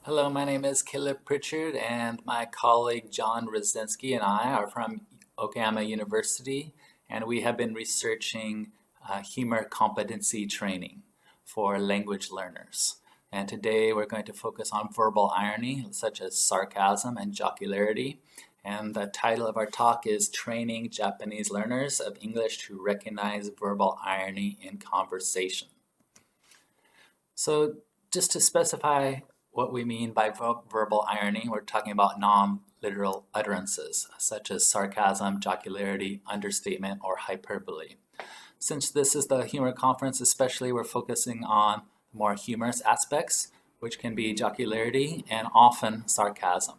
Hello, my name is Prichard, and my colleague John Rucynski and I are from Okayama University, and we have been researching Humour competency training for language learners. And today we're going to focus on verbal irony, such as sarcasm and jocularity. And the title of our talk is Training Japanese Learners of English to Recognize Verbal Irony in Conversation. So just to specify what we mean by verbal irony, we're talking about non-literal utterances, such as sarcasm, jocularity, understatement, or hyperbole. Since this is the humor conference especially, we're focusing on more humorous aspects, which can be jocularity and often sarcasm.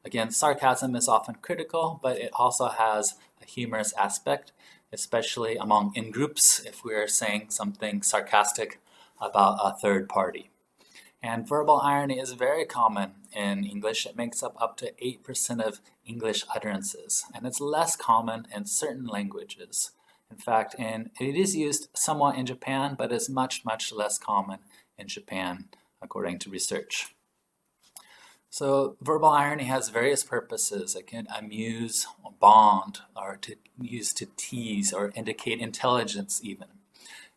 Again, sarcasm is often critical, but it also has a humorous aspect, especially in groups if we're saying something sarcastic about a third party. And verbal irony is very common in English. It makes up to 8% of English utterances, and it's less common in certain languages. In fact, it is used somewhat in Japan, but is much, much less common in Japan, according to research. So verbal irony has various purposes. It can amuse, or bond, or to use to tease or indicate intelligence even.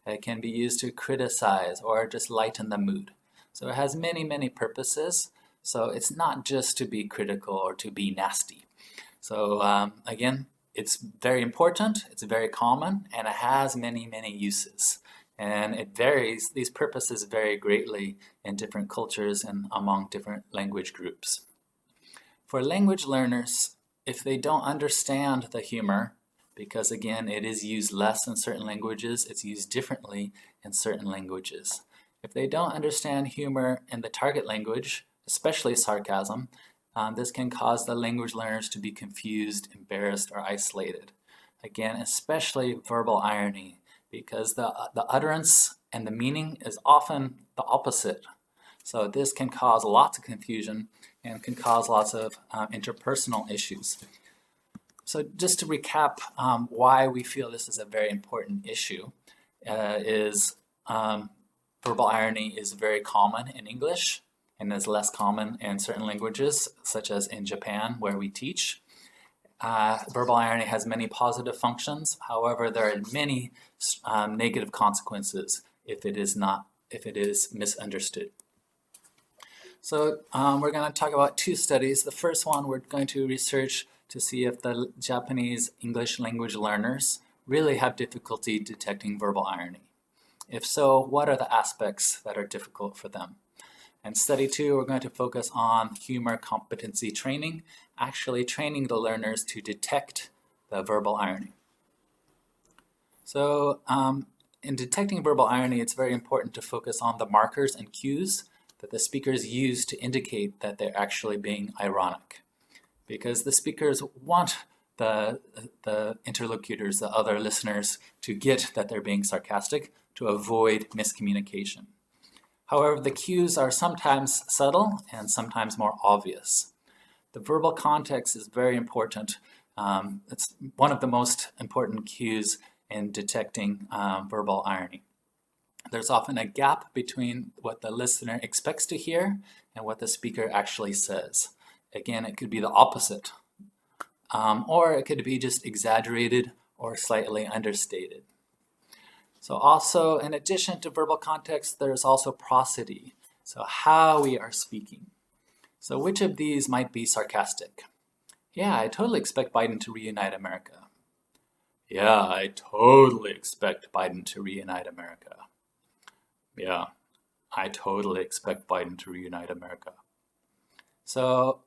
It can be used to criticize or just lighten the mood. So it has many, many purposes. So it's not just to be critical or to be nasty. So again, it's very important, it's very common, and it has many, many uses. And it varies, these purposes vary greatly in different cultures and among different language groups. For language learners, if they don't understand the humor, because again, it is used less in certain languages, it's used differently in certain languages. If they don't understand humor in the target language, especially sarcasm, this can cause the language learners to be confused, embarrassed, or isolated. Again, especially verbal irony, because the utterance and the meaning is often the opposite. So this can cause lots of confusion and can cause lots of interpersonal issues. So just to recap why we feel this is a very important issue is verbal irony is very common in English and is less common in certain languages, such as in Japan, where we teach. Verbal irony has many positive functions. However, there are many negative consequences if it is misunderstood. So we're going to talk about two studies. The first one, we're going to research to see if the Japanese English language learners really have difficulty detecting verbal irony. If so, what are the aspects that are difficult for them? And study two, we're going to focus on humor competency training, actually training the learners to detect the verbal irony. So in detecting verbal irony, it's very important to focus on the markers and cues that the speakers use to indicate that they're actually being ironic. Because the speakers want the interlocutors, the other listeners, to get that they're being sarcastic to avoid miscommunication. However, the cues are sometimes subtle and sometimes more obvious. The verbal context is very important. It's one of the most important cues in detecting verbal irony. There's often a gap between what the listener expects to hear and what the speaker actually says. Again, it could be the opposite, or it could be just exaggerated or slightly understated. So also, in addition to verbal context, there's also prosody, so how we are speaking. So which of these might be sarcastic? Yeah, I totally expect Biden to reunite America. Yeah, I totally expect Biden to reunite America. Yeah, I totally expect Biden to reunite America. So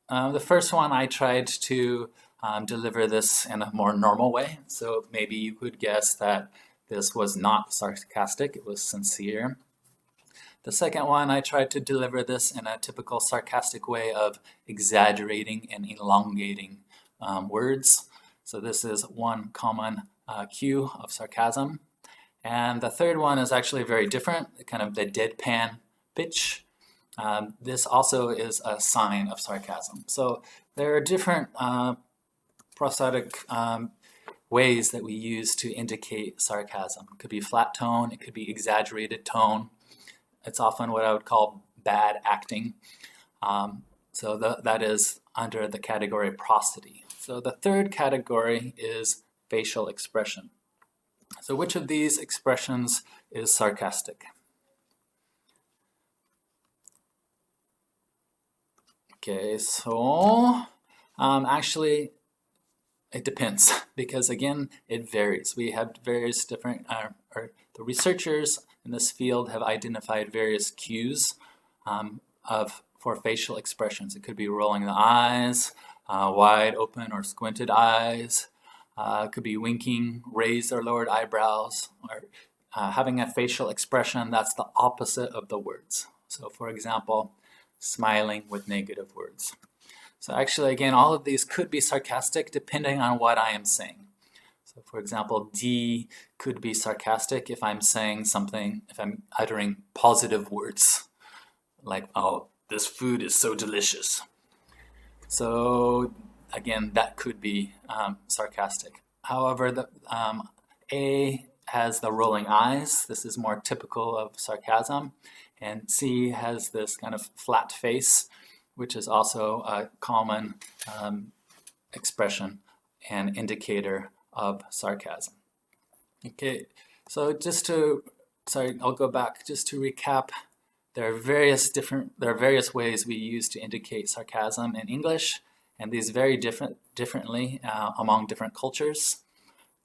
the first one, I tried to deliver this in a more normal way. So maybe you could guess that this was not sarcastic, it was sincere. The second one, I tried to deliver this in a typical sarcastic way of exaggerating and elongating words. So this is one common cue of sarcasm. And the third one is actually very different, kind of the deadpan pitch. This also is a sign of sarcasm. So there are different prosodic ways that we use to indicate sarcasm. It could be flat tone, it could be exaggerated tone. It's often what I would call bad acting. So that is under the category prosody. So the third category is facial expression. So which of these expressions is sarcastic? Okay, so actually it depends, because again, it varies. We have various different, the researchers in this field have identified various cues for facial expressions. It could be rolling the eyes, wide open or squinted eyes. It could be winking, raised or lowered eyebrows, or having a facial expression that's the opposite of the words. So for example, smiling with negative words. So actually, again, all of these could be sarcastic depending on what I am saying. So for example, D could be sarcastic if I'm saying something, if I'm uttering positive words, like, oh, this food is so delicious. So again, that could be sarcastic. However, the A has the rolling eyes. This is more typical of sarcasm. And C has this kind of flat face, which is also a common expression and indicator of sarcasm. Okay, so I'll go back just to recap. There are various ways we use to indicate sarcasm in English, and these vary differently among different cultures.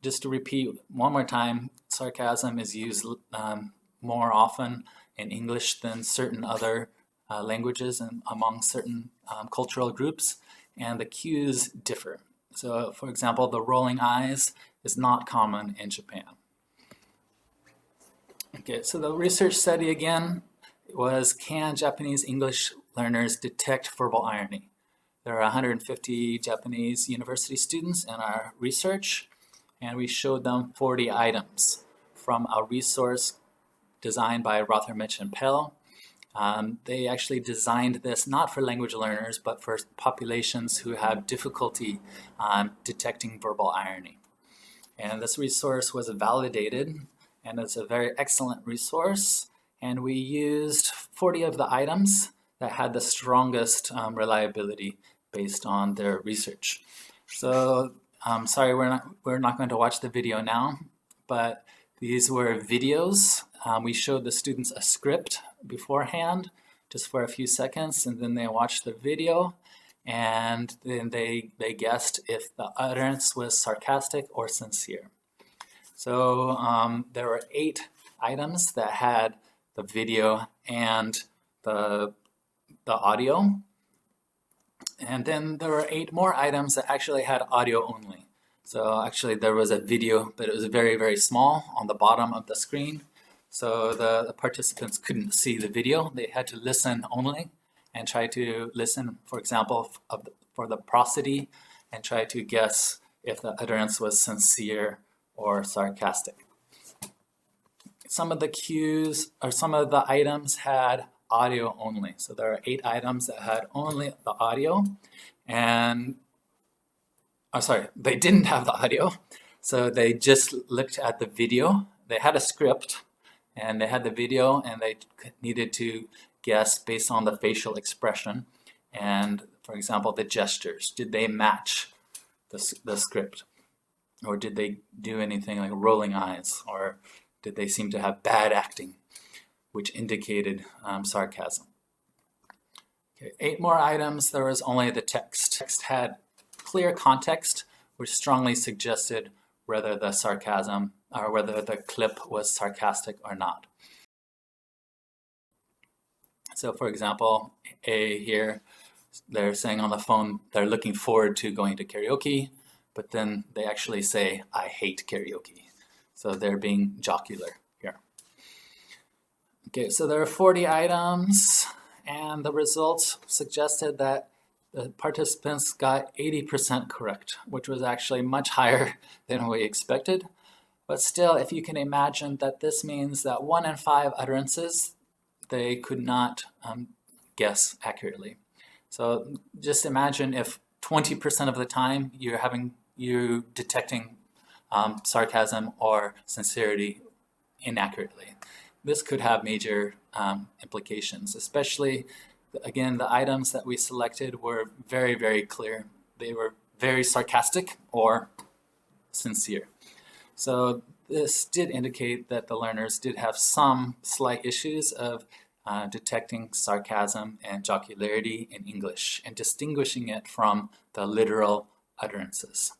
Just to repeat one more time, sarcasm is used more often in English than certain other languages and among certain cultural groups, and the cues differ. So, for example, the rolling eyes is not common in Japan. Okay, so the research study again was, can Japanese English learners detect verbal irony? There are 150 Japanese university students in our research, and we showed them 40 items from a resource designed by Rothermich and Pell. They actually designed this not for language learners, but for populations who have difficulty detecting verbal irony. And this resource was validated, and it's a very excellent resource. And we used 40 of the items that had the strongest reliability based on their research. So sorry, we're not going to watch the video now, but these were videos. We showed the students a script beforehand, just for a few seconds, and then they watched the video, and then they guessed if the utterance was sarcastic or sincere. So there were 8 items that had the video and the audio. And then there were 8 more items that actually had audio only. So actually there was a video, but it was very, very small on the bottom of the screen. So the participants couldn't see the video. They had to listen only and try to listen, for example, for the prosody, and try to guess if the utterance was sincere or sarcastic. Some of the cues, or some of the items had audio only. So there are 8 items that had only the audio, and they didn't have the audio. So they just looked at the video. They had a script and they had the video, and they needed to guess based on the facial expression and, for example, the gestures. Did they match the script? Or did they do anything like rolling eyes? Or did they seem to have bad acting, which indicated sarcasm? Okay, 8 more items. There was only the text. Text had clear context, which strongly suggested whether the sarcasm or whether the clip was sarcastic or not. So for example, A here, they're saying on the phone they're looking forward to going to karaoke, but then they actually say, I hate karaoke. So they're being jocular here. Okay, so there are 40 items, and the results suggested that the participants got 80% correct, which was actually much higher than we expected. But still, if you can imagine that this means that 1 in 5 utterances, they could not guess accurately. So just imagine if 20% of the time you're detecting sarcasm or sincerity inaccurately. this could have major implications, especially, again, the items that we selected were very, very clear. They were very sarcastic or sincere. So this did indicate that the learners did have some slight issues of detecting sarcasm and jocularity in English and distinguishing it from the literal utterances.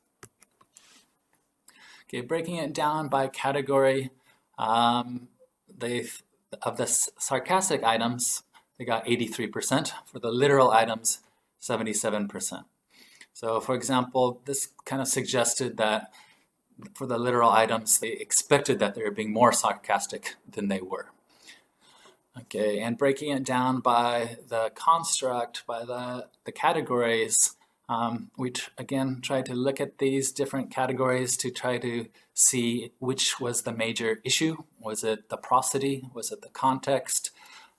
Okay, breaking it down by category, of the sarcastic items, they got 83%. For the literal items, 77%. So for example, this kind of suggested that for the literal items, they expected that they were being more sarcastic than they were. Okay, and breaking it down by the construct, by the categories, we again tried to look at these different categories to try to see which was the major issue. Was it the prosody? Was it the context?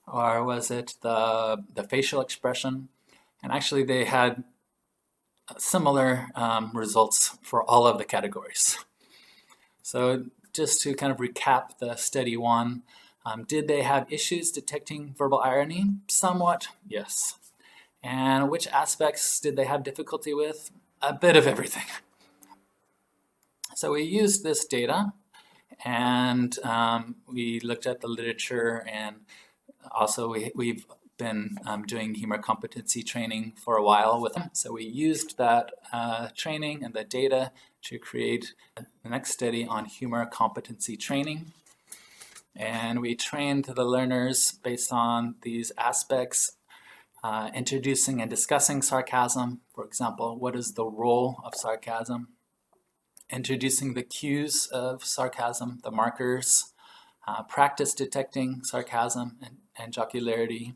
Or was it the facial expression? And actually they had similar results for all of the categories. So just to kind of recap the study one, did they have issues detecting verbal irony? Somewhat, yes. And which aspects did they have difficulty with? A bit of everything. So we used this data and we looked at the literature, and also we've been doing humor competency training for a while with them. So we used that training and the data to create the next study on humor competency training. And we trained the learners based on these aspects, introducing and discussing sarcasm. For example, what is the role of sarcasm? Introducing the cues of sarcasm, the markers, practice detecting sarcasm and jocularity,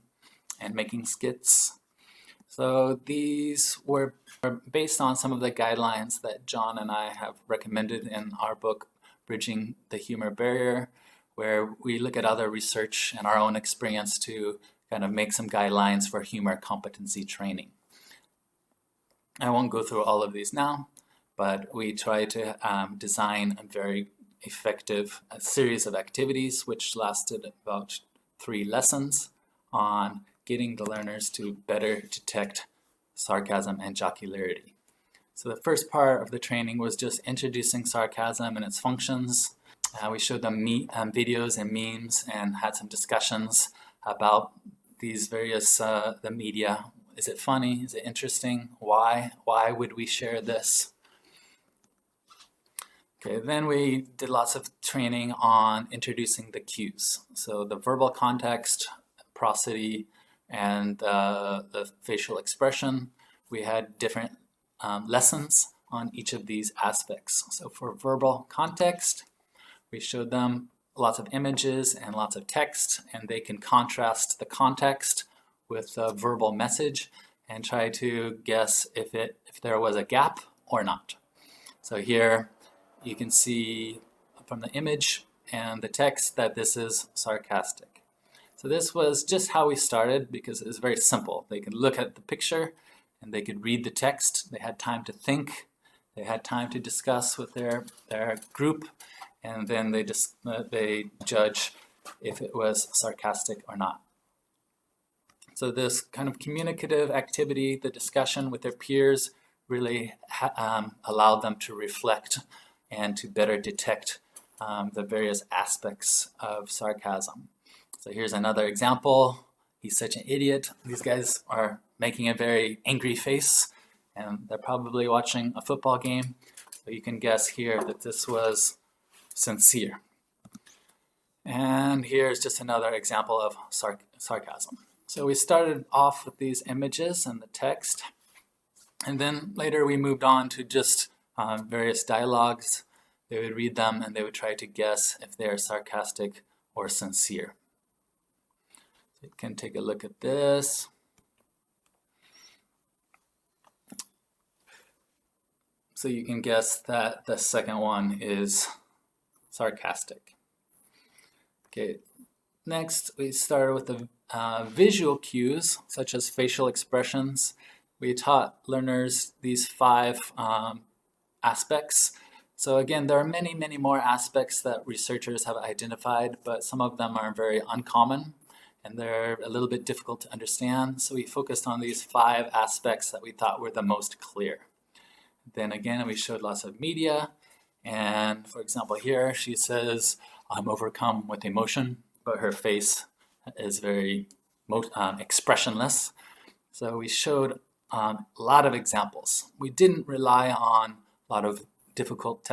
and making skits. So these were based on some of the guidelines that John and I have recommended in our book, Bridging the Humor Barrier, where we look at other research and our own experience to kind of make some guidelines for humor competency training. I won't go through all of these now, but we try to design a very effective series of activities which lasted about 3 lessons on getting the learners to better detect sarcasm and jocularity. So the first part of the training was just introducing sarcasm and its functions. We showed them videos and memes and had some discussions about these various, the media. Is it funny? Is it interesting? Why? Why would we share this? Okay, then we did lots of training on introducing the cues. So the verbal context, prosody, and the facial expression. We had different lessons on each of these aspects. So for verbal context, we showed them lots of images and lots of text, and they can contrast the context with the verbal message and try to guess if there was a gap or not. So here you can see from the image and the text that this is sarcastic. So this was just how we started because it was very simple. They could look at the picture and they could read the text. They had time to think. They had time to discuss with their group, and then they judge if it was sarcastic or not. So this kind of communicative activity, the discussion with their peers, really allowed them to reflect and to better detect the various aspects of sarcasm. So here's another example. He's such an idiot. These guys are making a very angry face, and they're probably watching a football game. So you can guess here that this was sincere. And here's just another example of sarcasm. So we started off with these images and the text, and then later we moved on to just various dialogues. They would read them and they would try to guess if they are sarcastic or sincere. So you can take a look at this. So you can guess that the second one is sarcastic. Okay, next we started with the visual cues, such as facial expressions. We taught learners these 5 aspects. So again, there are many, many more aspects that researchers have identified, but some of them are very uncommon and they're a little bit difficult to understand. So we focused on these 5 aspects that we thought were the most clear. Then again, we showed lots of media. And for example, here she says, "I'm overcome with emotion," but her face is very expressionless. So we showed a lot of examples. We didn't rely on a lot of difficult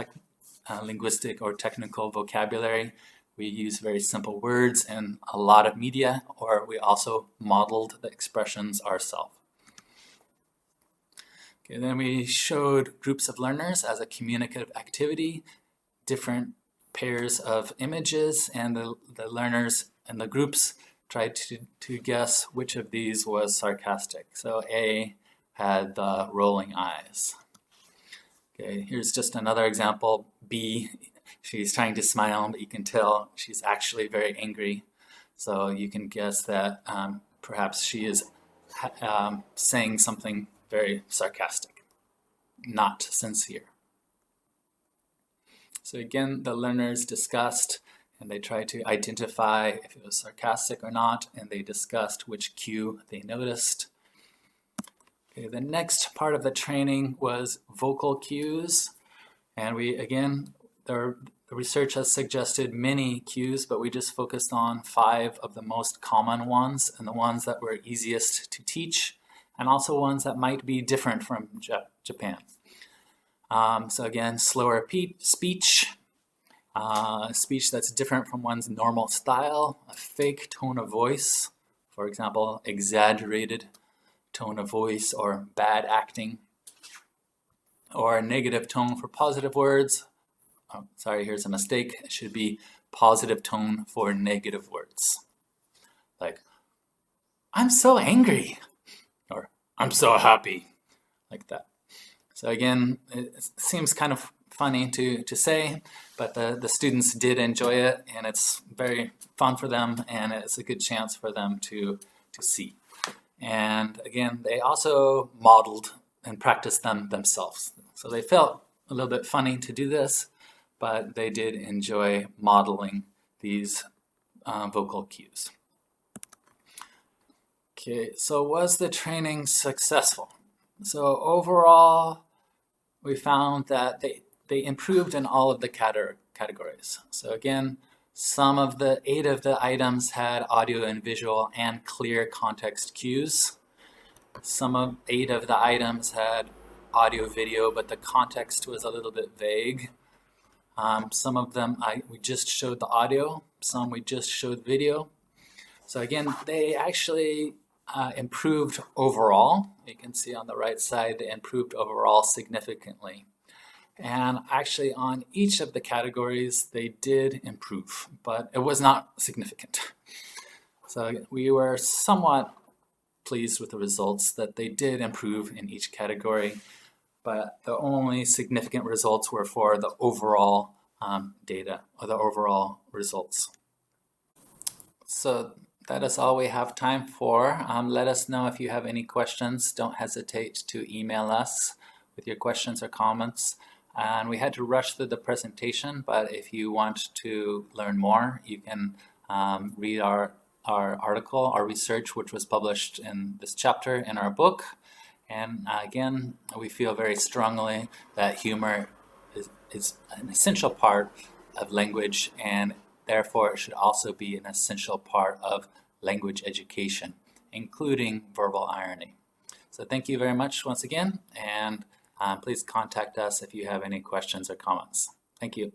linguistic or technical vocabulary. We used very simple words and a lot of media, or we also modeled the expressions ourselves. Okay, then we showed groups of learners as a communicative activity, different pairs of images, and the learners and the groups tried to guess which of these was sarcastic. So A had the rolling eyes. Okay, here's just another example. B, she's trying to smile, but you can tell she's actually very angry. So you can guess that perhaps she is saying something very sarcastic, not sincere. So again, the learners discussed and they tried to identify if it was sarcastic or not, and they discussed which cue they noticed. Okay, the next part of the training was vocal cues, and the research has suggested many cues, but we just focused on 5 of the most common ones and the ones that were easiest to teach, and also ones that might be different from Japan. So again, slower speech, speech that's different from one's normal style, a fake tone of voice, for example, exaggerated tone of voice or bad acting, or a negative tone for positive words. Oh, sorry, here's a mistake. It should be positive tone for negative words. Like, "I'm so angry," or "I'm so happy," like that. So again, it seems kind of funny to say, but the students did enjoy it, and it's very fun for them, and it's a good chance for them to see. And again, they also modeled and practiced them themselves. So they felt a little bit funny to do this, but they did enjoy modeling these vocal cues. Okay, so was the training successful? So overall, we found that they improved in all of the categories. So again, some of the 8 of the items had audio and visual and clear context cues. Some of 8 of the items had audio video, but the context was a little bit vague. Some of them we just showed the audio, some we just showed video. So again, they actually improved overall. You can see on the right side, they improved overall significantly. And actually on each of the categories, they did improve, but it was not significant. So we were somewhat pleased with the results that they did improve in each category, but the only significant results were for the overall data or the overall results. So that is all we have time for. Let us know if you have any questions. Don't hesitate to email us with your questions or comments. And we had to rush through the presentation, but if you want to learn more, you can read our article, our research, which was published in this chapter in our book. And again, we feel very strongly that humor is an essential part of language, and therefore it should also be an essential part of language education, including verbal irony. So thank you very much once again, and please contact us if you have any questions or comments. Thank you.